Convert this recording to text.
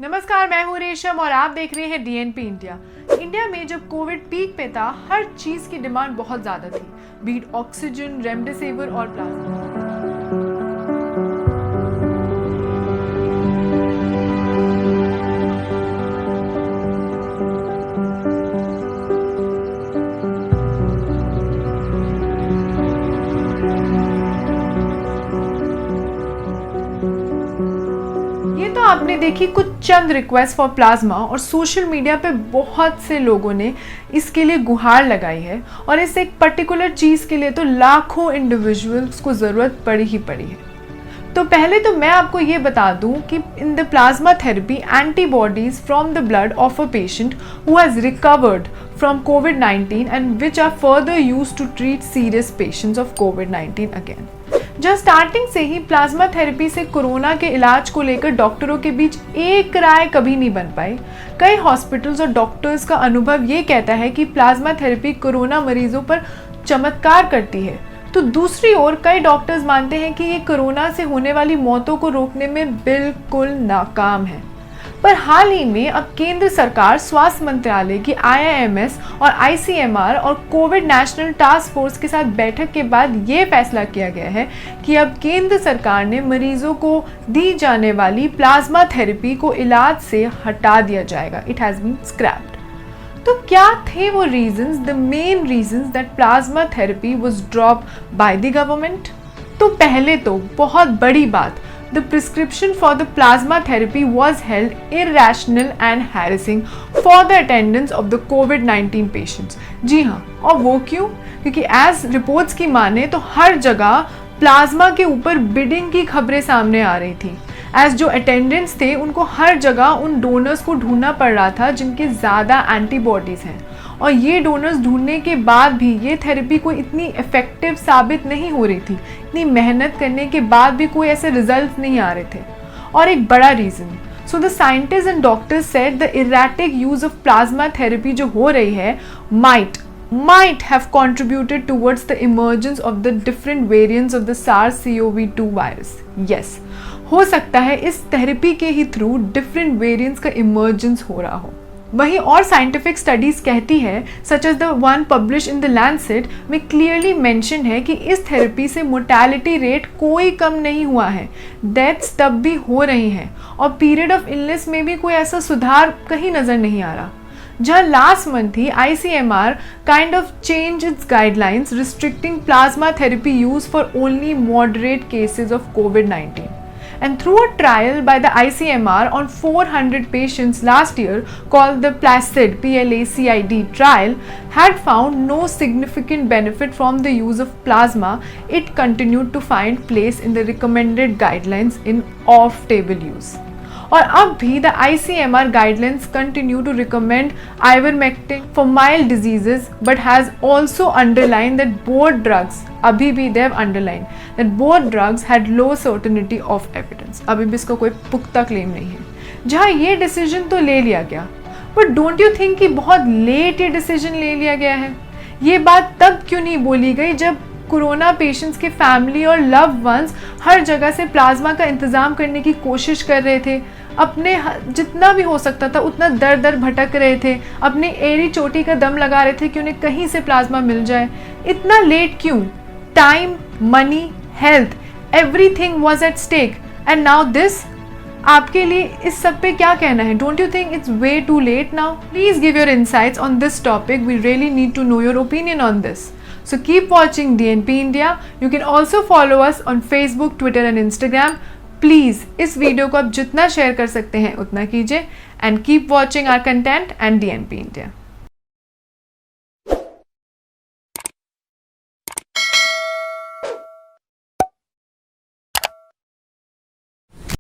नमस्कार, मैं हूँ रेशम और आप देख रहे हैं डीएनपी इंडिया। इंडिया में जब कोविड पीक पे था, हर चीज की डिमांड बहुत ज्यादा थी, बीट ऑक्सीजन, रेमडेसिविर और प्लाज्मा। तो आपने देखी कुछ चंद रिक्वेस्ट फॉर प्लाज्मा और सोशल मीडिया पे बहुत से लोगों ने इसके लिए गुहार लगाई है और इस एक पर्टिकुलर चीज़ के लिए तो लाखों इंडिविजुअल्स को ज़रूरत पड़ी ही पड़ी है। तो पहले तो मैं आपको ये बता दूं कि in the plasma therapy antibodies from the blood of a patient who has recovered from covid and which are further used to treat serious patients of covid again. जब स्टार्टिंग से ही प्लाज्मा थेरेपी से corona के इलाज को लेकर डॉक्टरों के बीच एक राय कभी नहीं बन पाई। कई हॉस्पिटल्स और डॉक्टर्स का अनुभव ये कहता है कि प्लाज्मा थेरेपी कोरोना मरीजों पर चमत्कार करती है, तो दूसरी ओर कई डॉक्टर्स मानते हैं कि ये कोरोना से होने वाली मौतों को रोकने में बिल्कुल नाकाम है। पर हाल ही में अब केंद्र सरकार, स्वास्थ्य मंत्रालय की IIMS और ICMR और कोविड नेशनल टास्क फोर्स के साथ बैठक के बाद ये फैसला किया गया है कि अब केंद्र सरकार ने मरीजों को दी जाने वाली प्लाज्मा थेरेपी को इलाज से हटा दिया जाएगा। It has been scrapped. तो क्या थे वो reasons, the main reasons that plasma therapy was dropped by the government? तो पहले तो बहुत बड़ी बात, the prescription for the plasma therapy was held irrational and harassing for the attendants of the COVID-19 patients। जी हाँ, और वो क्यों? क्योंकि एज रिपोर्ट्स की माने तो हर जगह प्लाज्मा के ऊपर बिडिंग की खबरें सामने आ रही थी। एज जो अटेंडेंट्स थे उनको हर जगह उन डोनर्स को ढूंढना पड़ रहा था जिनके ज़्यादा एंटीबॉडीज़ हैं, और ये डोनर्स ढूंढने के बाद भी ये थेरेपी कोई इतनी इफ़ेक्टिव साबित नहीं हो रही थी। इतनी मेहनत करने के बाद भी कोई ऐसे रिजल्ट नहीं आ रहे थे। और एक बड़ा reason, so the scientist and doctors said the erratic use of plasma therapy जो हो रही है might have contributed towards the emergence of the different variants of the SARS-CoV-2 virus। Yes, हो सकता है इस थेरेपी के ही थ्रू डिफरेंट वेरिएंट्स का इमर्जेंस हो रहा हो। वहीं और साइंटिफिक स्टडीज कहती है, such as the one publish in the Lancet में क्लियरली मेंशन है कि इस थेरेपी से मोर्टेलिटी रेट कोई कम नहीं हुआ है, डेथ्स तब भी हो रही हैं और पीरियड ऑफ इलनेस में भी कोई ऐसा सुधार कहीं नज़र नहीं आ रहा। जहाँ last month he ICMR kind of change it's guidelines restricting plasma therapy use for only moderate cases of covid. And through a trial by the ICMR on 400 patients last year called the PLACID trial had found no significant benefit from the use of plasma, it continued to find place in the recommended guidelines in off-table use. और अब भी the ICMR guidelines continue to recommend ivermectin for mild diseases, but has also underlined that both drugs, अभी भी they have underlined that both drugs had low certainty of evidence। अभी भी इसका कोई पुख्ता क्लेम नहीं है। जहाँ ये डिसीजन तो ले लिया गया, but don't you think कि बहुत लेट ये डिसीजन ले लिया गया है? ये बात तब क्यों नहीं बोली गई जब कोरोना पेशेंट्स के फैमिली और लव्ड वंस हर जगह से प्लाज्मा का इंतज़ाम करने की कोशिश कर रहे थे, अपने जितना भी हो सकता था उतना दर दर भटक रहे थे, अपनी एड़ी चोटी का दम लगा रहे थे कि उन्हें कहीं से प्लाज्मा मिल जाए। इतना लेट क्यों? Time, money, health, everything was at stake and now this. आपके लिए इस सब पे क्या कहना है? Don't you think it's way too late now? Please give your insights on this topic. We really need to know your opinion on this. So keep watching DNP India. You can also follow us on Facebook, Twitter and Instagram. Please इस video को आप जितना share कर सकते हैं उतना कीजिए and keep watching our content and DNP India.